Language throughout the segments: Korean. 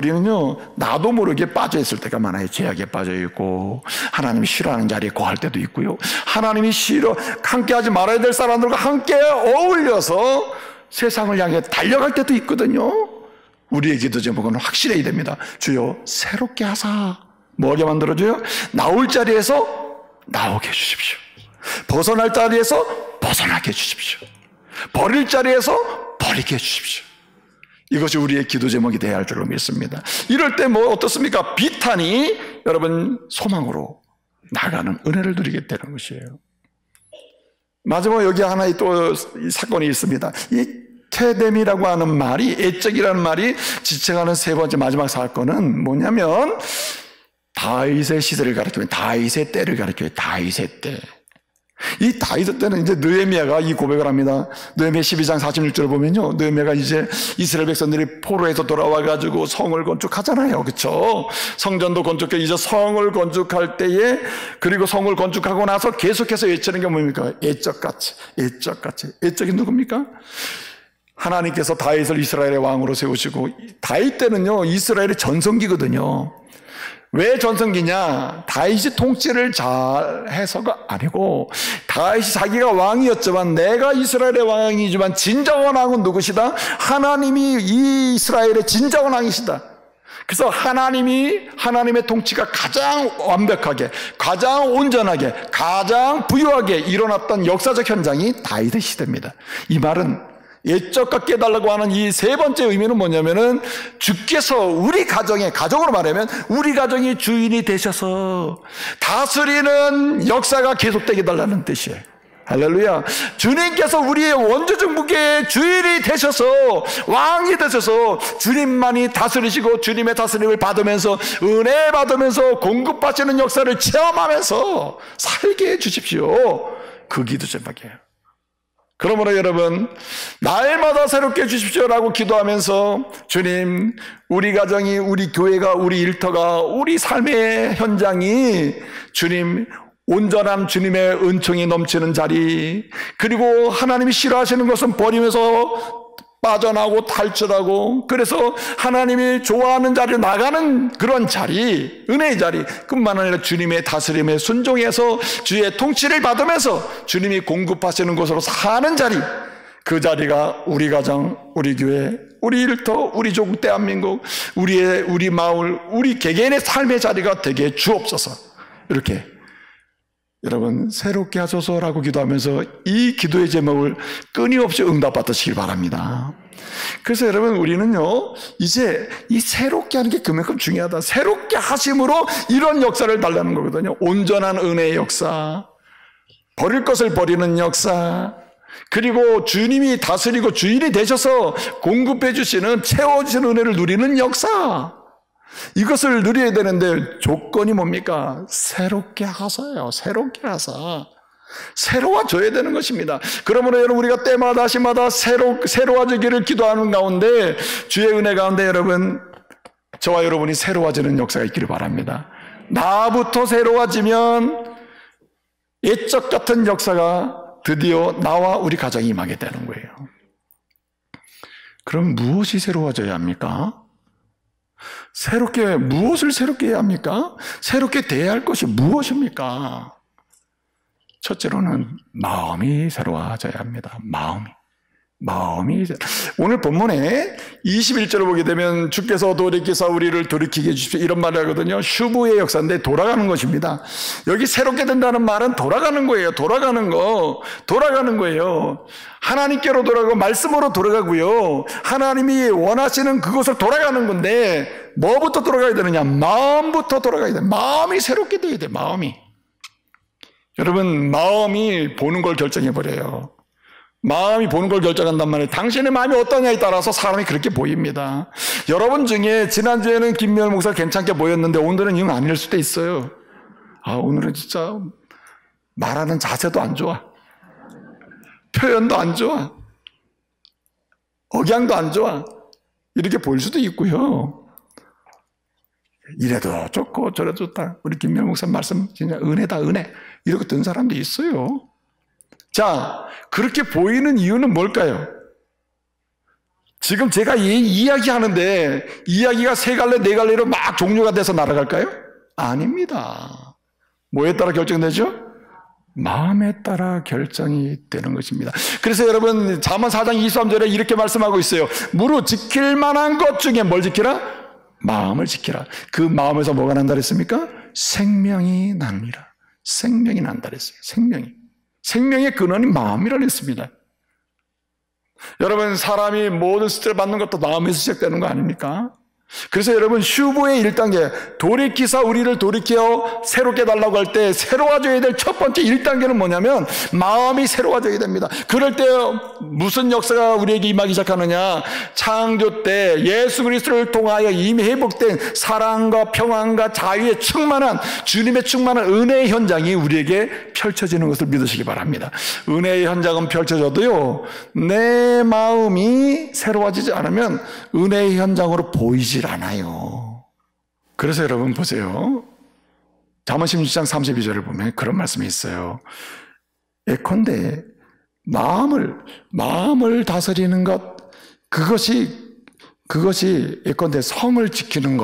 우리는요, 나도 모르게 빠져 있을 때가 많아요. 죄악에 빠져 있고, 하나님이 싫어하는 자리에 거할 때도 있고요. 하나님이 함께 하지 말아야 될 사람들과 함께 어울려서 세상을 향해 달려갈 때도 있거든요. 우리의 기도 제목은 확실해야 됩니다. 주여, 새롭게 하사. 뭐하게 만들어줘요? 나올 자리에서 나오게 해주십시오. 벗어날 자리에서 벗어나게 해주십시오. 버릴 자리에서 버리게 해주십시오. 이것이 우리의 기도 제목이 되어야 할 줄로 믿습니다. 이럴 때 뭐 어떻습니까? 비탄이 여러분 소망으로 나가는 은혜를 누리게 되는 것이에요. 마지막 여기 하나의 또 사건이 있습니다. 이 케뎀이라고 하는 말이, 애적이라는 말이 지칭하는 세 번째 마지막 사건은 뭐냐면 다윗의 시대를 가리켜요. 다윗의 때를 가리켜요. 다윗의 때. 이 다윗 때는 이제 느헤미야가 이 고백을 합니다. 느헤미야 12장 46절을 보면요, 느헤미야가 이제 이스라엘 백성들이 포로에서 돌아와가지고 성을 건축하잖아요, 그렇죠? 성전도 건축해 이제 성을 건축할 때에, 그리고 성을 건축하고 나서 계속해서 외치는 게 뭡니까? 애적같이, 애적같이. 애적이 누굽니까? 하나님께서 다윗을 이스라엘의 왕으로 세우시고, 다윗 때는요 이스라엘의 전성기거든요. 왜 전성기냐? 다윗이 통치를 잘해서가 아니고, 다윗이 자기가 왕이었지만, 내가 이스라엘의 왕이지만 진정한 왕은 누구시다? 하나님이 이 이스라엘의 진정한 왕이시다. 그래서 하나님의 통치가 가장 완벽하게, 가장 온전하게, 가장 부유하게 일어났던 역사적 현장이 다윗의 시대입니다. 이 말은 예적 갖게 해달라고 하는 이 세 번째 의미는 뭐냐면은, 주께서 우리 가정으로 말하면 우리 가정이 주인이 되셔서 다스리는 역사가 계속되게 해달라는 뜻이에요. 할렐루야. 주님께서 우리의 원조정국의 주인이 되셔서, 왕이 되셔서 주님만이 다스리시고 주님의 다스림을 받으면서, 은혜 받으면서 공급하시는 역사를 체험하면서 살게 해주십시오. 그 기도 제목이에요. 그러므로 여러분, 날마다 새롭게 해주십시오라고 기도하면서, 주님, 우리 가정이, 우리 교회가, 우리 일터가, 우리 삶의 현장이 주님, 온전한 주님의 은총이 넘치는 자리, 그리고 하나님이 싫어하시는 것은 버리면서 빠져나오고 탈출하고, 그래서 하나님이 좋아하는 자리로 나가는 그런 자리, 은혜의 자리, 뿐만 아니라 주님의 다스림에 순종해서 주의 통치를 받으면서 주님이 공급하시는 곳으로 사는 자리, 그 자리가 우리 가정, 우리 교회, 우리 일터, 우리 조국 대한민국, 우리 마을, 우리 개개인의 삶의 자리가 되게 주옵소서. 이렇게 여러분, 새롭게 하소서라고 기도하면서 이 기도의 제목을 끊임없이 응답받으시길 바랍니다. 그래서 여러분, 우리는요 이제 이 새롭게 하는 게 그만큼 중요하다. 새롭게 하심으로 이런 역사를 달라는 거거든요. 온전한 은혜의 역사, 버릴 것을 버리는 역사, 그리고 주님이 다스리고 주인이 되셔서 공급해 주시는, 채워주시는 은혜를 누리는 역사, 이것을 누려야 되는데 조건이 뭡니까? 새롭게 하사요. 새롭게 하사. 새로워져야 되는 것입니다. 그러므로 여러분, 우리가 때마다 시마다 새로워지기를 기도하는 가운데, 주의 은혜 가운데 여러분, 저와 여러분이 새로워지는 역사가 있기를 바랍니다. 나부터 새로워지면 옛적 같은 역사가 드디어 나와 우리 가정이 임하게 되는 거예요. 그럼 무엇이 새로워져야 합니까? 무엇을 새롭게 해야 합니까? 새롭게 대해야 할 것이 무엇입니까? 첫째로는 마음이 새로워져야 합니다. 마음이. 오늘 본문에 21절을 보게 되면, 주께서 돌이키사 우리를 돌이키게 해주십시오, 이런 말을 하거든요. 슈브의 역사인데 돌아가는 것입니다. 여기 새롭게 된다는 말은 돌아가는 거예요. 돌아가는 거예요. 하나님께로 돌아가고 말씀으로 돌아가고요, 하나님이 원하시는 그곳을 돌아가는 건데, 뭐부터 돌아가야 되느냐? 마음부터 돌아가야 돼. 마음이 새롭게 돼야 돼. 마음이. 여러분, 마음이 보는 걸 결정해버려요. 마음이 보는 걸 결정한단 말이에요. 당신의 마음이 어떠냐에 따라서 사람이 그렇게 보입니다. 여러분 중에 지난주에는 김미열 목사 괜찮게 보였는데 오늘은 영 아닐 수도 있어요. 오늘은 진짜 말하는 자세도 안 좋아, 표현도 안 좋아, 억양도 안 좋아, 이렇게 보일 수도 있고요. 이래도 좋고 저래도 좋다, 우리 김미열 목사 말씀 진짜 은혜다, 은혜, 이렇게 든 사람도 있어요. 자, 그렇게 보이는 이유는 뭘까요? 지금 제가 이야기하는데 이야기가 세 갈래 네 갈래로 막 종류가 돼서 날아갈까요? 아닙니다. 뭐에 따라 결정되죠? 마음에 따라 결정이 되는 것입니다. 그래서 여러분 잠언 4장 23절에 이렇게 말씀하고 있어요. 무릇 지킬 만한 것 중에 뭘 지키라? 마음을 지키라. 그 마음에서 뭐가 난다 그랬습니까? 생명이 납니다. 생명이 난다 그랬어요. 생명의 근원이 마음이라 그랬습니다. 여러분 사람이 모든 스트레스 받는 것도 마음에서 시작되는 거 아닙니까? 그래서 여러분 슈브의 1단계 돌이키사 우리를 돌이켜 새롭게 달라고 할 때 새로워져야 될 첫 번째 1단계는 뭐냐면 마음이 새로워져야 됩니다. 그럴 때 무슨 역사가 우리에게 임하기 시작하느냐? 창조 때 예수 그리스도를 통하여 이미 회복된 사랑과 평안과 자유에 충만한 주님의 충만한 은혜의 현장이 우리에게 펼쳐지는 것을 믿으시기 바랍니다. 은혜의 현장은 펼쳐져도요 내 마음이 새로워지지 않으면 은혜의 현장으로 보이질 않아요. 그래서 여러분 보세요. 잠언 16장 32절을 보면 그런 말씀이 있어요. 예컨대 마음을 다스리는 것 그것이 예컨대 성을 지키는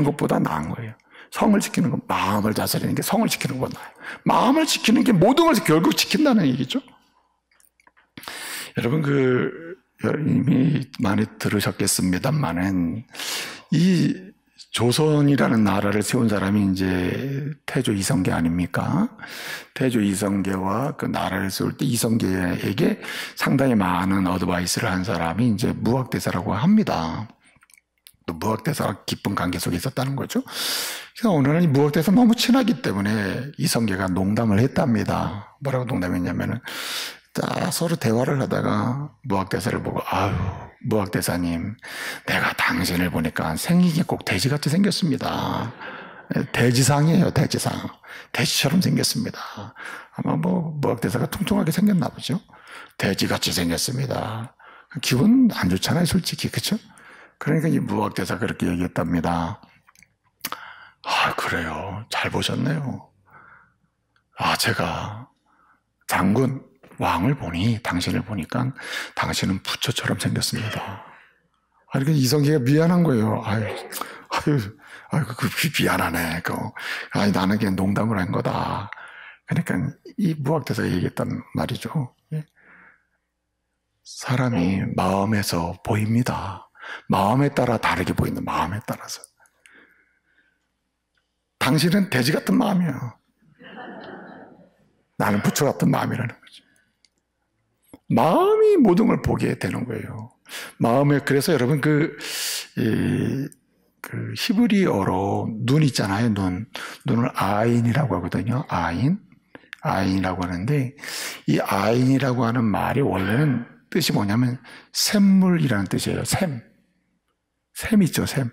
것보다 나은 거예요. 성을 지키는 것, 마음을 다스리는 게 성을 지키는 것보다 나아요. 마음을 지키는 게 모든 것을 결국 지킨다는 얘기죠. 여러분 이미 많이 들으셨겠습니다만은 이 조선이라는 나라를 세운 사람이 이제 태조 이성계 아닙니까? 태조 이성계와 그 나라를 세울 때 이성계에게 상당히 많은 어드바이스를 한 사람이 이제 무학대사라고 합니다. 또 무학대사와 깊은 관계 속에 있었다는 거죠. 그래서 어느 날 이 무학대사 너무 친하기 때문에 이성계가 농담을 했답니다. 뭐라고 농담했냐면은 서로 대화를 하다가 무학대사를 보고 아유 무학대사님 내가 당신을 보니까 생긴 게 꼭 돼지같이 생겼습니다. 돼지상이에요. 돼지처럼 생겼습니다. 아마 무학대사가 퉁퉁하게 생겼나 보죠. 돼지같이 생겼습니다. 기분 안 좋잖아요 솔직히. 그렇죠? 그러니까 이 무학대사가 그렇게 얘기했답니다. 아 그래요. 잘 보셨네요. 제가 장군 왕을 보니 당신을 보니까 당신은 부처처럼 생겼습니다. 그러니까 이성계가 미안한 거예요. 미안하네. 나는 그냥 농담을 한 거다. 그러니까 이 무학대사가 얘기했단 말이죠. 사람이 마음에서 보입니다. 마음에 따라 다르게 보인다. 마음에 따라서. 당신은 돼지 같은 마음이야. 나는 부처 같은 마음이라는 거죠. 마음이 모든 걸 보게 되는 거예요. 그래서 여러분 히브리어로 눈 있잖아요. 눈을 아인이라고 하거든요. 아인이라고 하는데 이 아인이라고 하는 말이 원래는 뜻이 뭐냐면 샘물이라는 뜻이에요. 샘 있죠. 샘.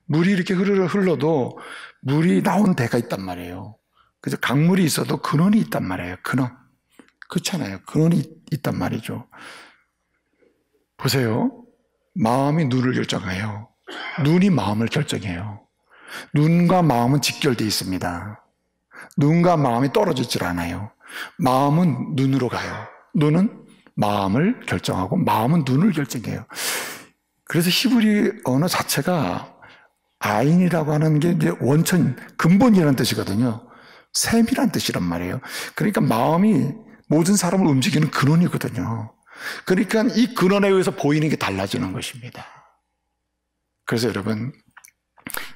물이 이렇게 흘러도 물이 나온 데가 있단 말이에요. 그래서 강물이 있어도 근원이 있단 말이에요. 근원. 그렇잖아요. 근원이 있단 말이죠. 보세요. 마음이 눈을 결정해요. 눈이 마음을 결정해요. 눈과 마음은 직결되어 있습니다. 눈과 마음이 떨어지질 않아요. 마음은 눈으로 가요. 눈은 마음을 결정하고 마음은 눈을 결정해요. 그래서 히브리 언어 자체가 아인이라고 하는 게 이제 원천, 근본이라는 뜻이거든요. 샘이란 뜻이란 말이에요. 그러니까 마음이 모든 사람을 움직이는 근원이거든요. 그러니까 이 근원에 의해서 보이는 게 달라지는 것입니다. 그래서 여러분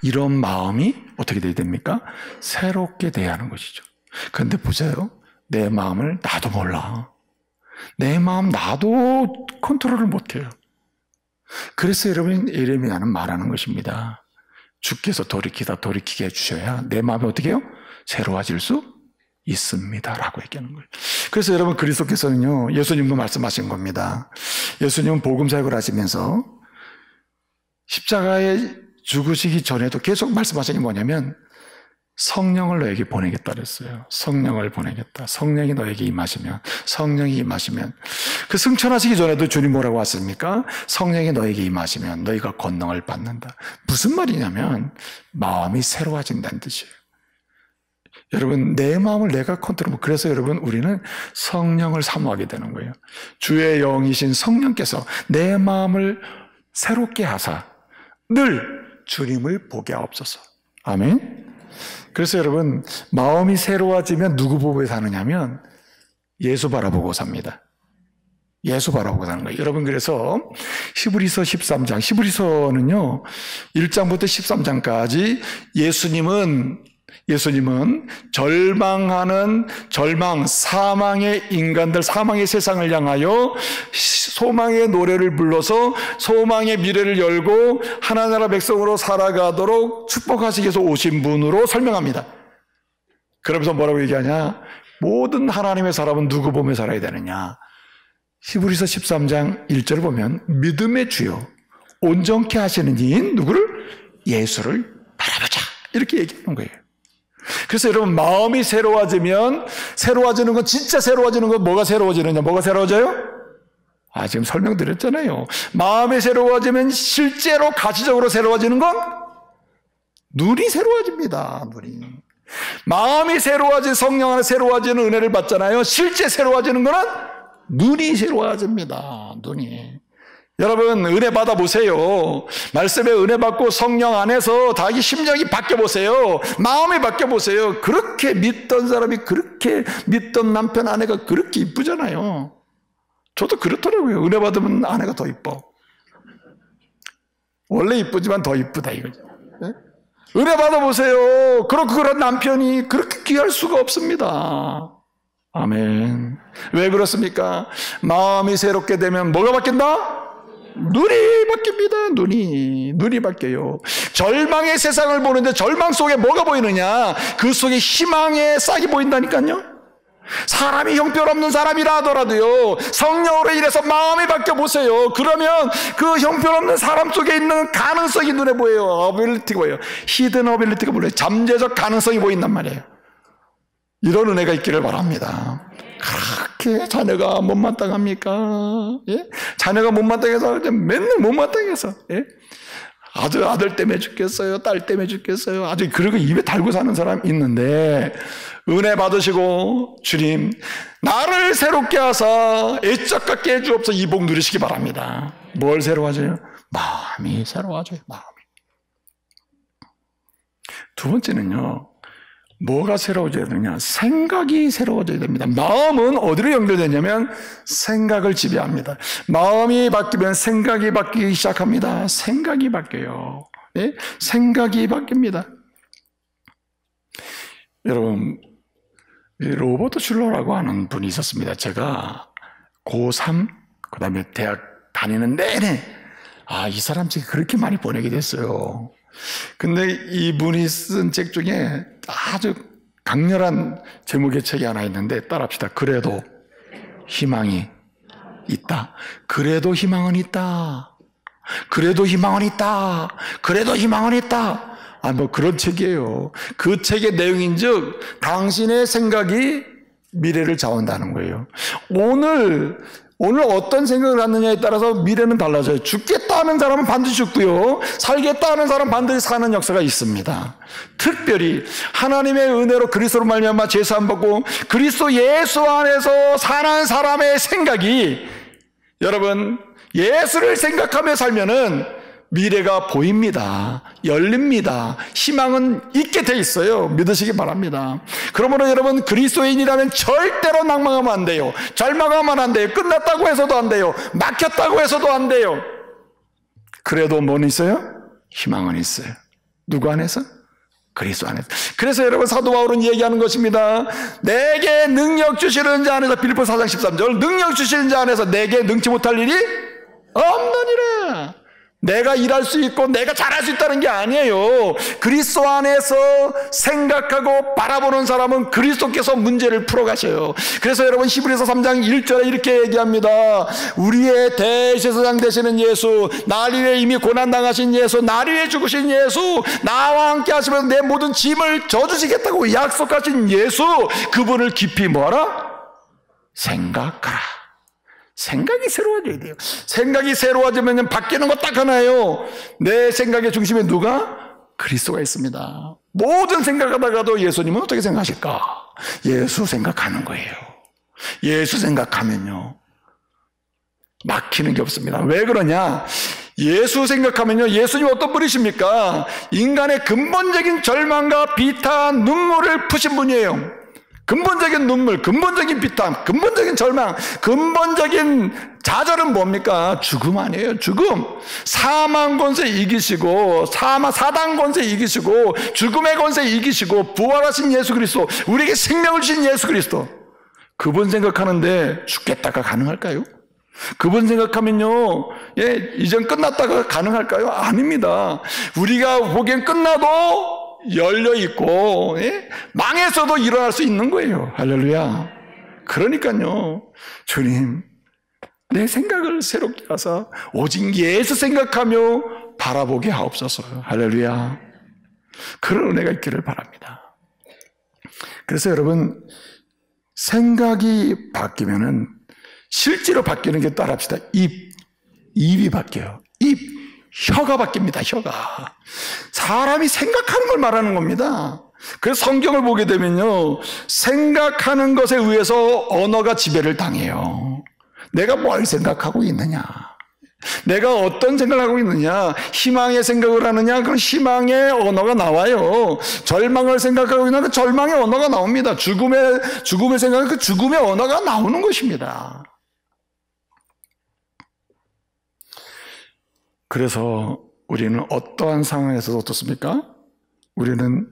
이런 마음이 어떻게 돼야 됩니까? 새롭게 돼야 하는 것이죠. 그런데 보세요. 내 마음을 나도 몰라. 내 마음 나도 컨트롤을 못해요. 그래서 여러분 예레미야는 말하는 것입니다. 주께서 돌이키게 해주셔야 내 마음이 어떻게 해요? 새로워질 수 있습니다 라고 얘기하는 거예요. 그래서 여러분 그리스도께서는요 예수님도 말씀하신 겁니다. 예수님은 복음사역을 하시면서 십자가에 죽으시기 전에도 계속 말씀하신 게 뭐냐면 성령을 너에게 보내겠다 그랬어요. 성령을 보내겠다. 성령이 너에게 임하시면, 성령이 임하시면. 그 승천하시기 전에도 주님 뭐라고 하십니까? 성령이 너에게 임하시면 너희가 권능을 받는다. 무슨 말이냐면 마음이 새로워진다는 뜻이에요. 여러분, 내 마음을 내가 컨트롤. 그래서 여러분, 우리는 성령을 사모하게 되는 거예요. 주의 영이신 성령께서 내 마음을 새롭게 하사 늘 주님을 보게 하옵소서. 아멘. 그래서 여러분, 마음이 새로워지면 누구 보고 사느냐면 예수 바라보고 삽니다. 예수 바라보고 사는 거예요. 여러분, 그래서 히브리서 13장, 히브리서는요 1장부터 13장까지 예수님은 사망의 인간들, 사망의 세상을 향하여 소망의 노래를 불러서 소망의 미래를 열고 하나나라 백성으로 살아가도록 축복하시기 위해서 오신 분으로 설명합니다. 그러면서 뭐라고 얘기하냐? 모든 하나님의 사람은 누구 보며 살아야 되느냐? 히브리서 13장 1절을 보면 믿음의 주요 온전케 하시는 이인 누구를? 예수를 바라보자. 이렇게 얘기하는 거예요. 그래서 여러분, 마음이 새로워지는 건, 진짜 새로워지는 건 뭐가 새로워지느냐? 뭐가 새로워져요? 지금 설명드렸잖아요. 마음이 새로워지면 실제로 가시적으로 새로워지는 건 눈이 새로워집니다. 눈이. 마음이 새로워진, 성령 안에 새로워지는 은혜를 받잖아요. 실제 새로워지는 거는 눈이 새로워집니다. 눈이. 여러분, 은혜 받아보세요. 말씀에 은혜 받고 성령 안에서 자기 심정이 바뀌어보세요. 마음이 바뀌어보세요. 그렇게 믿던 사람이, 그렇게 믿던 남편, 아내가 그렇게 이쁘잖아요. 저도 그렇더라고요. 은혜 받으면 아내가 더 이뻐. 원래 이쁘지만 더 이쁘다 이거죠. 네? 은혜 받아보세요. 그런 남편이 그렇게 귀할 수가 없습니다. 아멘. 왜 그렇습니까? 마음이 새롭게 되면 뭐가 바뀐다? 눈이 바뀝니다. 눈이 바뀌어요. 절망의 세상을 보는데 절망 속에 뭐가 보이느냐? 그 속에 희망의 싹이 보인다니까요. 사람이 형편없는 사람이라 하더라도요, 성령으로 인해서 마음이 바뀌어 보세요. 그러면 그 형편없는 사람 속에 있는 가능성이 눈에 보여요. 어빌리티가 보여요. 히든 어빌리티가 보여요. 잠재적 가능성이 보인단 말이에요. 이런 은혜가 있기를 바랍니다. 그렇게 자녀가 못마땅합니까? 예? 자녀가 못마땅해서 맨날 못마땅해서, 예? 아들 때문에 죽겠어요. 딸 때문에 죽겠어요. 아주 그러고 입에 달고 사는 사람 있는데, 은혜 받으시고 주님 나를 새롭게 하사 애적 같게 해주옵소서. 이 복 누리시기 바랍니다. 뭘 새로워져요? 마음이 새로워져요. 마음이. 두 번째는요, 뭐가 새로워져야 되느냐? 생각이 새로워져야 됩니다. 마음은 어디로 연결되냐면 생각을 지배합니다. 마음이 바뀌면 생각이 바뀌기 시작합니다. 생각이 바뀌어요. 예? 생각이 바뀝니다. 여러분, 로버트 슐러라고 하는 분이 있었습니다. 제가 고3, 그 다음에 대학 다니는 내내 이 사람 책이 그렇게 많이 보내게 됐어요. 근데 이분이 쓴 책 중에 아주 강렬한 제목의 책이 하나 있는데 따라합시다. 그래도 희망이 있다. 그래도 희망은 있다. 그래도 희망은 있다. 그래도 희망은 있다. 그런 책이에요. 그 책의 내용인즉 당신의 생각이 미래를 좌우한다는 거예요. 오늘 어떤 생각을 갖느냐에 따라서 미래는 달라져요. 죽겠다 하는 사람은 반드시 죽고요, 살겠다 하는 사람은 반드시 사는 역사가 있습니다. 특별히 하나님의 은혜로 그리스도로 말미암아 제사함 받고 그리스도 예수 안에서 사는 사람의 생각이, 여러분, 예수를 생각하며 살면은 미래가 보입니다. 열립니다. 희망은 있게 돼 있어요. 믿으시기 바랍니다. 그러므로 여러분, 그리스도인이라면 절대로 낭망하면 안 돼요. 절망하면 안 돼요. 끝났다고 해서도 안 돼요. 막혔다고 해서도 안 돼요. 그래도 뭐는 있어요? 희망은 있어요. 누구 안에서? 그리스도 안에서. 그래서 여러분, 사도 바울은 얘기하는 것입니다. 내게 능력 주시는 자 안에서, 빌립보 4장 13절, 능력 주시는 자 안에서 내게 능치 못할 일이 없느니라. 내가 일할 수 있고 내가 잘할 수 있다는 게 아니에요. 그리스도 안에서 생각하고 바라보는 사람은 그리스도께서 문제를 풀어가셔요. 그래서 여러분, 히브리서 3장 1절에 이렇게 얘기합니다. 우리의 대제사장 되시는 예수, 날 위해 이미 고난당하신 예수, 날 위해 죽으신 예수, 나와 함께 하시면 내 모든 짐을 져주시겠다고 약속하신 예수, 그분을 깊이 뭐하라? 생각하라. 생각이 새로워져야 돼요. 생각이 새로워지면 바뀌는 거 딱 하나예요. 내 생각의 중심에 누가? 그리스도가 있습니다. 모든 생각하다가도 예수님은 어떻게 생각하실까? 예수 생각하는 거예요. 예수 생각하면요, 막히는 게 없습니다. 왜 그러냐? 예수 생각하면요, 예수님 어떤 분이십니까? 인간의 근본적인 절망과 비탄, 눈물을 푸신 분이에요. 근본적인 눈물, 근본적인 비탄, 근본적인 절망, 근본적인 좌절은 뭡니까? 죽음 아니에요. 죽음. 사망 권세 이기시고, 사단 권세 이기시고, 죽음의 권세 이기시고, 부활하신 예수 그리스도, 우리에게 생명을 주신 예수 그리스도, 그분 생각하는데 죽겠다가 가능할까요? 그분 생각하면요, 이전 끝났다가 가능할까요? 아닙니다. 우리가 보기엔 끝나도 열려있고, 망해서도 일어날 수 있는 거예요. 할렐루야. 그러니까요, 주님, 내 생각을 새롭게 하사 오직 예수 생각하며 바라보게 하옵소서. 할렐루야. 그런 은혜가 있기를 바랍니다. 그래서 여러분, 생각이 바뀌면은 실제로 바뀌는 게 따라합시다. 입이 바뀌어요. 혀가 바뀝니다. 혀가. 사람이 생각하는 걸 말하는 겁니다. 그래서 성경을 보게 되면요, 생각하는 것에 의해서 언어가 지배를 당해요. 내가 뭘 생각하고 있느냐, 내가 어떤 생각을 하고 있느냐, 희망의 생각을 하느냐, 그럼 희망의 언어가 나와요. 절망을 생각하고 있느냐, 절망의 언어가 나옵니다. 죽음을 생각하면 그 죽음의 언어가 나오는 것입니다. 그래서 우리는 어떠한 상황에서도 어떻습니까? 우리는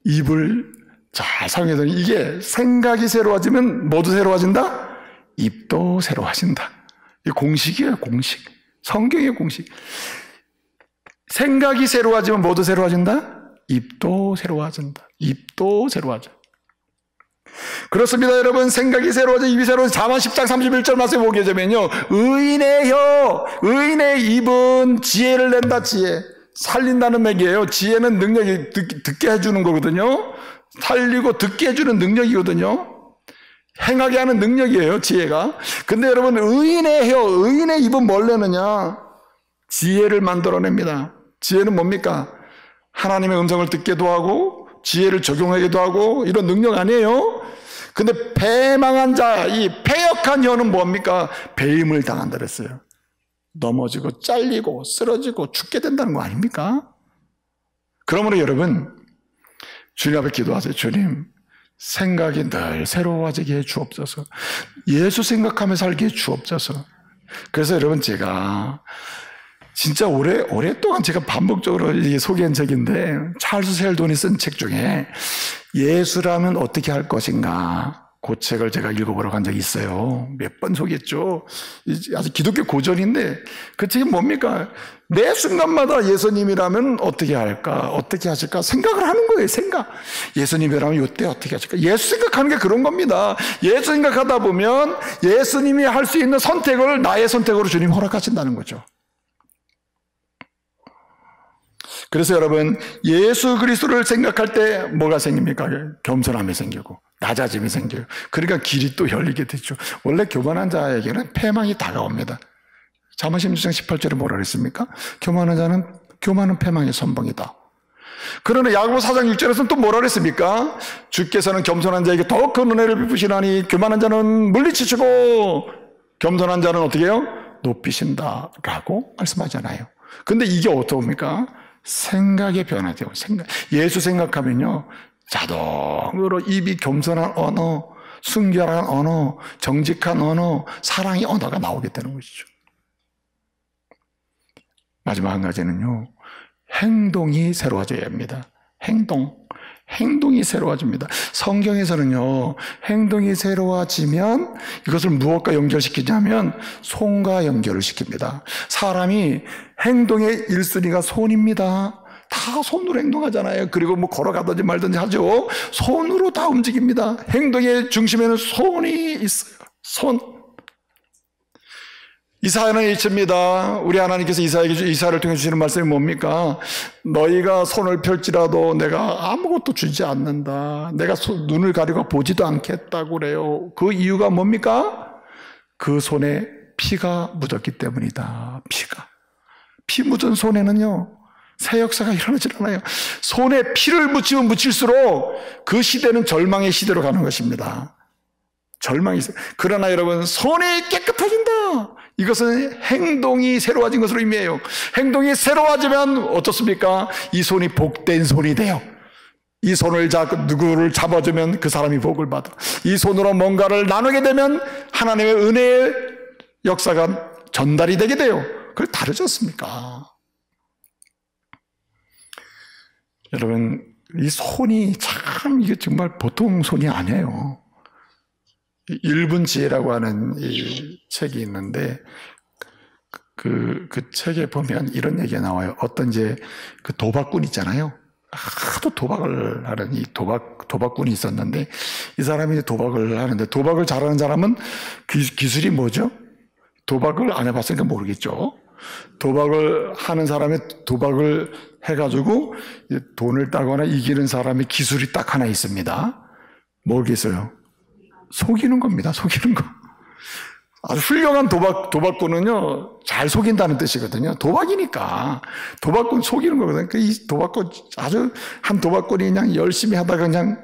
입을 잘 사용해야 되는, 이게 생각이 새로워지면 뭐도 새로워진다? 입도 새로워진다. 이 공식이에요, 공식. 성경의 공식. 생각이 새로워지면 뭐도 새로워진다? 입도 새로워진다. 입도 새로워져. 그렇습니다, 여러분. 생각이 새로워져, 입이 새로워져. 잠언 10장 31절 말씀에 보게 되면요, 의인의 혀, 의인의 입은 지혜를 낸다. 지혜, 살린다는 맥이에요. 지혜는 능력이 듣게 해주는 거거든요. 살리고 듣게 해주는 능력이거든요. 행하게 하는 능력이에요, 지혜가. 근데 여러분, 의인의 혀, 의인의 입은 뭘 내느냐? 지혜를 만들어냅니다. 지혜는 뭡니까? 하나님의 음성을 듣게도 하고 지혜를 적용하기도 하고, 이런 능력 아니에요? 근데 패망한 자, 이 패역한 혀는 뭡니까? 배임을 당한다 그랬어요. 넘어지고 잘리고 쓰러지고 죽게 된다는 거 아닙니까? 그러므로 여러분, 주님 앞에 기도하세요. 주님, 생각이 늘 새로워지게 해 주옵소서. 예수 생각하며 살게 해 주옵소서. 그래서 여러분, 제가 진짜 오랫동안 제가 반복적으로 소개한 책인데, 찰스 셀돈이 쓴 책 중에 예수라면 어떻게 할 것인가, 그 책을 제가 읽어보러 간 적이 있어요. 몇 번 소개했죠. 아주 기독교 고전인데, 그 책이 뭡니까? 매 순간마다 예수님이라면 어떻게 할까, 어떻게 하실까 생각을 하는 거예요. 생각. 예수님이라면 이때 어떻게 하실까. 예수 생각하는 게 그런 겁니다. 예수 생각하다 보면 예수님이 할 수 있는 선택을 나의 선택으로 주님 허락하신다는 거죠. 그래서 여러분, 예수 그리스도를 생각할 때 뭐가 생깁니까? 겸손함이 생기고 낮아짐이 생겨요. 그러니까 길이 또 열리게 되죠. 원래 교만한 자에게는 패망이 다가옵니다. 잠언 16장 18절에 뭐라 그랬습니까? 교만은 패망의 선봉이다. 그러나 야고보 4장 6절에서는 또 뭐라 그랬습니까? 주께서는 겸손한 자에게 더 큰 은혜를 베푸시나니 교만한 자는 물리치시고 겸손한 자는 어떻게 해요? 높이신다라고 말씀하잖아요. 근데 이게 어떻습니까? 생각의 변화죠. 예수 생각하면요, 자동으로 입이 겸손한 언어, 순결한 언어, 정직한 언어, 사랑의 언어가 나오게 되는 것이죠. 마지막 한 가지는요, 행동이 새로워져야 합니다. 행동이 새로워집니다. 성경에서는요, 행동이 새로워지면 이것을 무엇과 연결시키냐면 손과 연결을 시킵니다. 사람이 행동의 1순위가 손입니다. 다 손으로 행동하잖아요. 그리고 뭐 걸어가든지 말든지 하죠. 손으로 다 움직입니다. 행동의 중심에는 손이 있어요. 손. 이사야는 이칩니다. 우리 하나님께서 이사야를 통해 주시는 말씀이 뭡니까? 너희가 손을 펼지라도 내가 아무것도 주지 않는다. 내가 눈을 가리고 보지도 않겠다고 그래요. 그 이유가 뭡니까? 그 손에 피가 묻었기 때문이다. 피 묻은 손에는요, 새 역사가 일어나질 않아요. 손에 피를 묻히면 묻힐수록 그 시대는 절망의 시대로 가는 것입니다. 절망이 있어요. 그러나 여러분, 손이 깨끗해진다. 이것은 행동이 새로워진 것으로 의미해요. 행동이 새로워지면 어떻습니까? 이 손이 복된 손이 돼요. 이 손을 잡고 누구를 잡아주면 그 사람이 복을 받아. 이 손으로 뭔가를 나누게 되면 하나님의 은혜의 역사가 전달이 되게 돼요. 그걸 다르지 않습니까? 여러분, 이 손이 참 이게 정말 보통 손이 아니에요. 일분 지혜라고 하는 이 책이 있는데 그 책에 보면 이런 얘기가 나와요. 어떤 이제 그 도박꾼 있잖아요. 하도 도박을 하는 이 도박꾼이 있었는데 이 사람이 도박을 하는데 도박을 잘하는 사람은 기술이 뭐죠? 도박을 안 해봤으니까 모르겠죠. 도박을 하는 사람이 도박을 해가지고 돈을 따거나 이기는 사람의 기술이 딱 하나 있습니다. 뭐겠어요? 속이는 겁니다. 속이는 거. 아주 훌륭한 도박꾼은요, 잘 속인다는 뜻이거든요. 도박이니까. 도박꾼 속이는 거거든요. 이 도박꾼, 한 도박꾼이 그냥 열심히 하다가 그냥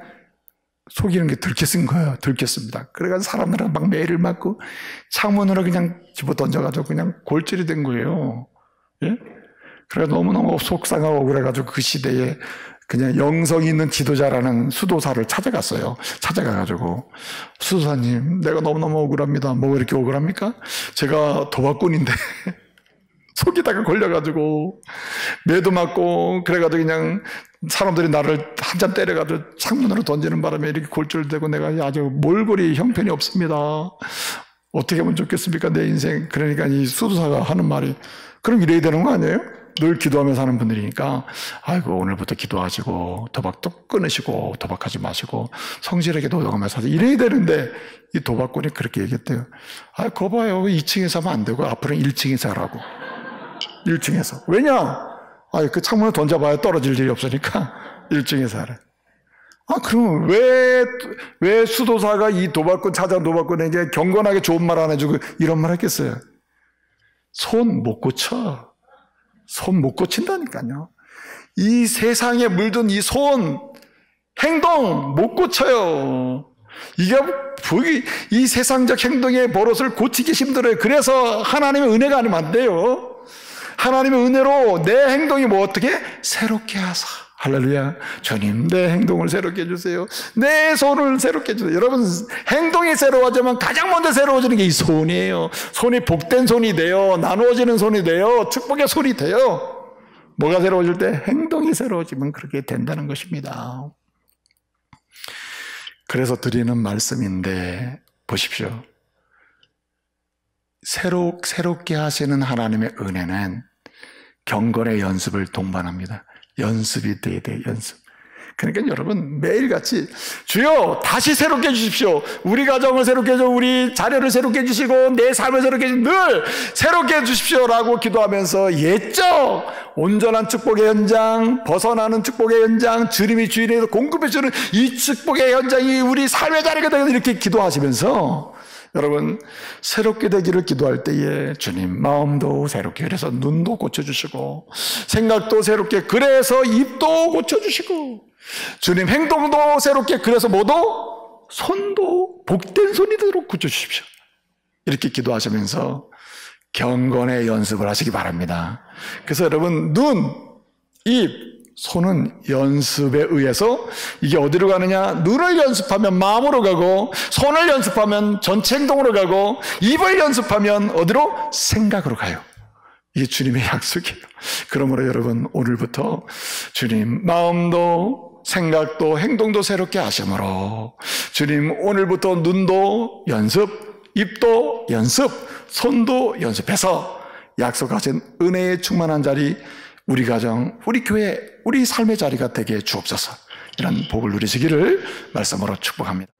속이는 게 들켰은 거예요. 들켰습니다. 그래가지고 사람들은 막 매를 맞고 창문으로 그냥 집어 던져가지고 그냥 골절이 된 거예요. 예? 그래서 너무너무 속상하고 그래가지고 그 시대에 그냥 영성 있는 지도자라는 수도사를 찾아갔어요. 찾아가가지고 수도사님, 내가 너무너무 억울합니다. 뭐 이렇게 억울합니까? 제가 도박꾼인데 속이다가 걸려가지고 매도 맞고 그래가지고 그냥 사람들이 나를 한참 때려가지고 창문으로 던지는 바람에 이렇게 골절되고 내가 아주 몰골이 형편이 없습니다. 어떻게 하면 좋겠습니까? 내 인생. 그러니까 이 수도사가 하는 말이, 그럼 이래야 되는 거 아니에요? 늘 기도하며 사는 분들이니까, 아이고, 오늘부터 기도하시고, 도박도 끊으시고, 도박하지 마시고, 성실하게 도덕하면서 하세요. 이래야 되는데, 이 도박꾼이 그렇게 얘기했대요. 아, 거 봐요. 2층에서 하면 안 되고, 앞으로는 1층에서 하라고. 1층에서. 왜냐? 아, 그 창문을 던져봐야 떨어질 일이 없으니까, 1층에서 하래. 아, 그럼 왜 수도사가 이 도박꾼, 찾아온 도박꾼에게 경건하게 좋은 말 안 해주고 이런 말 했겠어요? 손 못 고쳐. 손 못 고친다니까요. 이 세상에 물든 이 손, 행동 못 고쳐요. 이 세상적 행동의 버릇을 고치기 힘들어요. 그래서 하나님의 은혜가 아니면 안 돼요. 하나님의 은혜로 내 행동이 뭐 어떻게? 새롭게 하사. 할렐루야. 주님, 내 행동을 새롭게 해주세요. 내 손을 새롭게 해주세요. 여러분, 행동이 새로워지면 가장 먼저 새로워지는 게 이 손이에요. 손이 복된 손이 돼요. 나누어지는 손이 돼요. 축복의 손이 돼요. 뭐가 새로워질 때? 행동이 새로워지면 그렇게 된다는 것입니다. 그래서 드리는 말씀인데, 보십시오. 새롭게 하시는 하나님의 은혜는 경건의 연습을 동반합니다. 연습이 돼야 돼요, 연습. 그러니까 여러분, 매일같이 주여 다시 새롭게 해주십시오. 우리 가정을 새롭게 해주시고, 우리 자녀를 새롭게 해주시고, 내 삶을 새롭게 해주시고, 늘 새롭게 해주십시오 라고 기도하면서 옛적 온전한 축복의 현장, 벗어나는 축복의 현장, 주님이 주인에서 공급해주는 이 축복의 현장이 우리 삶의 자리가 되는, 이렇게 기도하시면서 여러분, 새롭게 되기를 기도할 때에 주님, 마음도 새롭게, 그래서 눈도 고쳐주시고, 생각도 새롭게, 그래서 입도 고쳐주시고, 주님, 행동도 새롭게, 그래서 뭐도? 손도 복된 손이 되도록 고쳐주십시오. 이렇게 기도하시면서 경건의 연습을 하시기 바랍니다. 그래서 여러분, 눈, 입, 손은 연습에 의해서 이게 어디로 가느냐? 눈을 연습하면 마음으로 가고, 손을 연습하면 전체 행동으로 가고, 입을 연습하면 어디로? 생각으로 가요. 이게 주님의 약속이에요. 그러므로 여러분, 오늘부터 주님, 마음도 생각도 행동도 새롭게 하심으로 주님, 오늘부터 눈도 연습, 입도 연습, 손도 연습해서 약속하신 은혜에 충만한 자리, 우리 가정, 우리 교회, 우리 삶의 자리가 되게 주옵소서. 이런 복을 누리시기를 말씀으로 축복합니다.